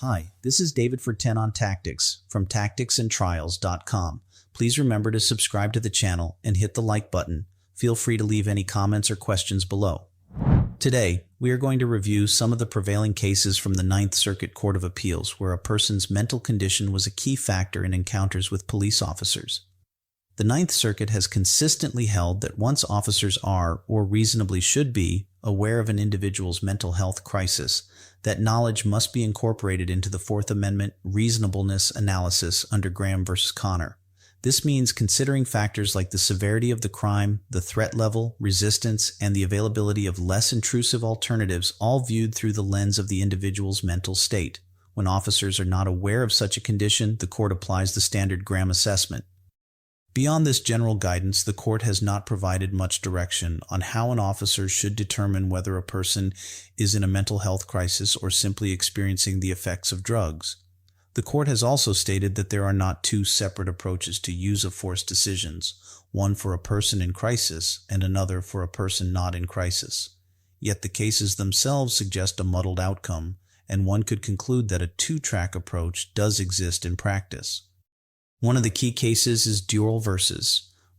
Hi, this is David for 10 on Tactics from tacticsandtrials.com. Please remember to subscribe to the channel and hit the like button. Feel free to leave any comments or questions below. Today, we are going to review some of the prevailing cases from the Ninth Circuit Court of Appeals where a person's mental condition was a key factor in encounters with police officers. The Ninth Circuit has consistently held that once officers are, or reasonably should be, aware of an individual's mental health crisis, that knowledge must be incorporated into the Fourth Amendment reasonableness analysis under Graham v. Connor. This means considering factors like the severity of the crime, the threat level, resistance, and the availability of less intrusive alternatives, all viewed through the lens of the individual's mental state. When officers are not aware of such a condition, the court applies the standard Graham assessment. Beyond this general guidance, the court has not provided much direction on how an officer should determine whether a person is in a mental health crisis or simply experiencing the effects of drugs. The court has also stated that there are not two separate approaches to use of force decisions, one for a person in crisis and another for a person not in crisis. Yet the cases themselves suggest a muddled outcome, and one could conclude that a two-track approach does exist in practice. One of the key cases is Deorle v.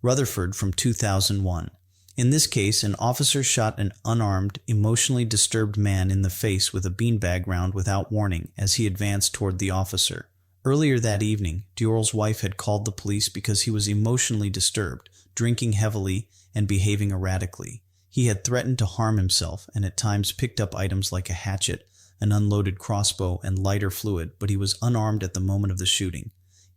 Rutherford from 2001. In this case, an officer shot an unarmed, emotionally disturbed man in the face with a beanbag round without warning as he advanced toward the officer. Earlier that evening, Deorle's wife had called the police because he was emotionally disturbed, drinking heavily, and behaving erratically. He had threatened to harm himself and at times picked up items like a hatchet, an unloaded crossbow, and lighter fluid, but he was unarmed at the moment of the shooting.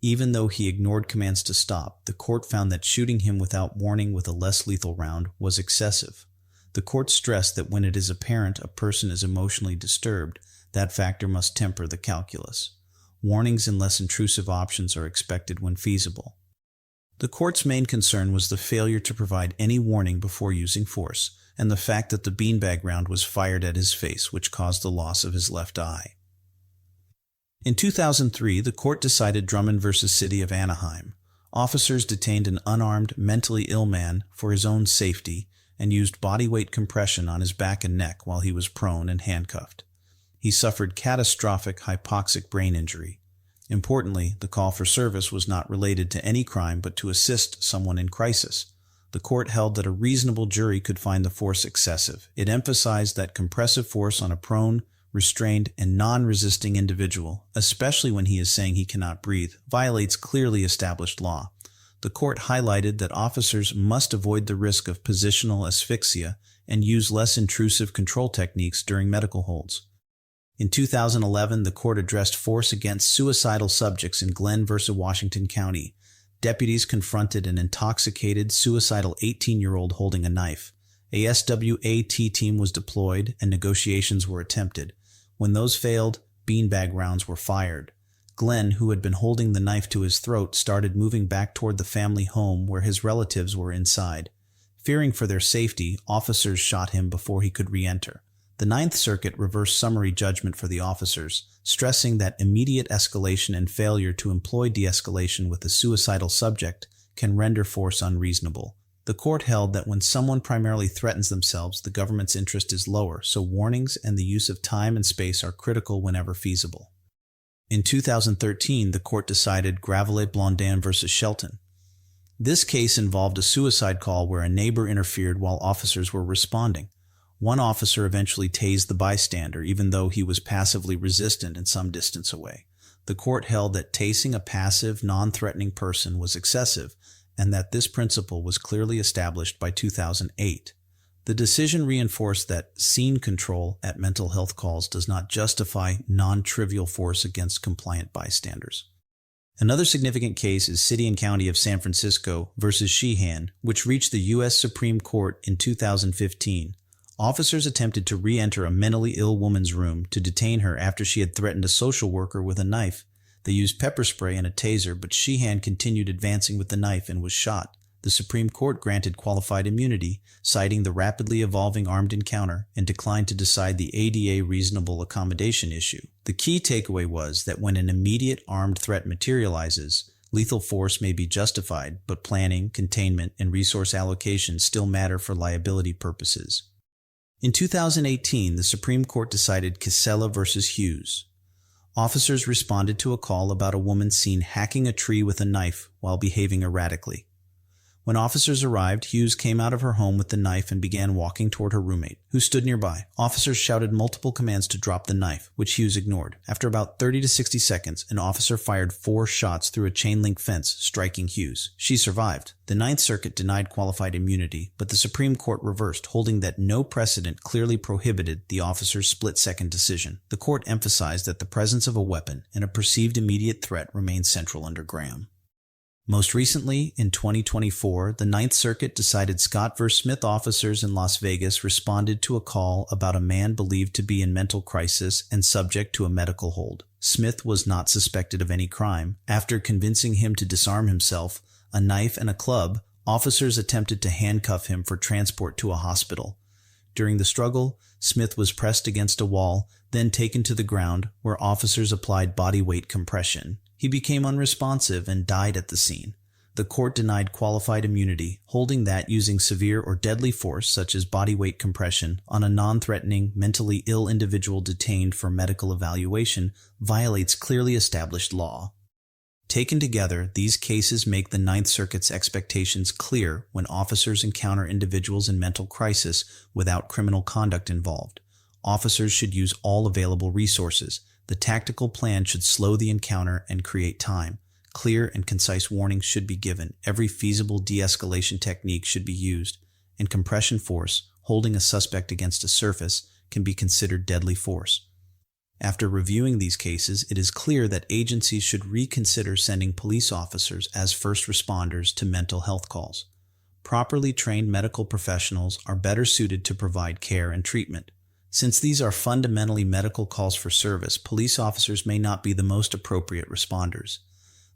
Even though he ignored commands to stop, the court found that shooting him without warning with a less lethal round was excessive. The court stressed that when it is apparent a person is emotionally disturbed, that factor must temper the calculus. Warnings and less intrusive options are expected when feasible. The court's main concern was the failure to provide any warning before using force, and the fact that the beanbag round was fired at his face, which caused the loss of his left eye. In 2003, the court decided Drummond v. City of Anaheim. Officers detained an unarmed, mentally ill man for his own safety and used body-weight compression on his back and neck while he was prone and handcuffed. He suffered catastrophic hypoxic brain injury. Importantly, the call for service was not related to any crime but to assist someone in crisis. The court held that a reasonable jury could find the force excessive. It emphasized that compressive force on a prone, restrained, and non-resisting individual, especially when he is saying he cannot breathe, violates clearly established law. The court highlighted that officers must avoid the risk of positional asphyxia and use less intrusive control techniques during medical holds. In 2011, the court addressed force against suicidal subjects in Glenn v. Washington County. Deputies confronted an intoxicated, suicidal 18-year-old holding a knife. A SWAT team was deployed and negotiations were attempted. When those failed, beanbag rounds were fired. Glenn, who had been holding the knife to his throat, started moving back toward the family home where his relatives were inside. Fearing for their safety, officers shot him before he could re-enter. The Ninth Circuit reversed summary judgment for the officers, stressing that immediate escalation and failure to employ de-escalation with a suicidal subject can render force unreasonable. The court held that when someone primarily threatens themselves, the government's interest is lower, so warnings and the use of time and space are critical whenever feasible. In 2013, the court decided Gravelet-Blondin v. Shelton. This case involved a suicide call where a neighbor interfered while officers were responding. One officer eventually tased the bystander, even though he was passively resistant and some distance away. The court held that tasing a passive, non-threatening person was excessive, and that this principle was clearly established by 2008. The decision reinforced that scene control at mental health calls does not justify non-trivial force against compliant bystanders. Another significant case is City and County of San Francisco v. Sheehan, which reached the U.S. Supreme Court in 2015. Officers attempted to re-enter a mentally ill woman's room to detain her after she had threatened a social worker with a knife. They used pepper spray and a taser, but Sheehan continued advancing with the knife and was shot. The Supreme Court granted qualified immunity, citing the rapidly evolving armed encounter, and declined to decide the ADA reasonable accommodation issue. The key takeaway was that when an immediate armed threat materializes, lethal force may be justified, but planning, containment, and resource allocation still matter for liability purposes. In 2018, the Supreme Court decided Kisela v. Hughes. Officers responded to a call about a woman seen hacking a tree with a knife while behaving erratically. When officers arrived, Hughes came out of her home with the knife and began walking toward her roommate, who stood nearby. Officers shouted multiple commands to drop the knife, which Hughes ignored. After about 30 to 60 seconds, an officer fired 4 shots through a chain-link fence, striking Hughes. She survived. The Ninth Circuit denied qualified immunity, but the Supreme Court reversed, holding that no precedent clearly prohibited the officer's split-second decision. The court emphasized that the presence of a weapon and a perceived immediate threat remained central under Graham. Most recently, in 2024, the Ninth Circuit decided Scott v. Smith. Officers in Las Vegas responded to a call about a man believed to be in mental crisis and subject to a medical hold. Smith was not suspected of any crime. After convincing him to disarm himself, a knife and a club, officers attempted to handcuff him for transport to a hospital. During the struggle, Smith was pressed against a wall, then taken to the ground, where officers applied body weight compression. He became unresponsive and died at the scene. The court denied qualified immunity, holding that using severe or deadly force, such as body weight compression, on a non-threatening, mentally ill individual detained for medical evaluation violates clearly established law. Taken together, these cases make the Ninth Circuit's expectations clear when officers encounter individuals in mental crisis without criminal conduct involved. Officers should use all available resources. The tactical plan should slow the encounter and create time. Clear and concise warnings should be given. Every feasible de-escalation technique should be used, and compression force, holding a suspect against a surface, can be considered deadly force. After reviewing these cases, it is clear that agencies should reconsider sending police officers as first responders to mental health calls. Properly trained medical professionals are better suited to provide care and treatment. Since these are fundamentally medical calls for service, police officers may not be the most appropriate responders.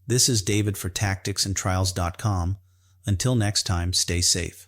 This is David for tacticsandtrials.com. Until next time, stay safe.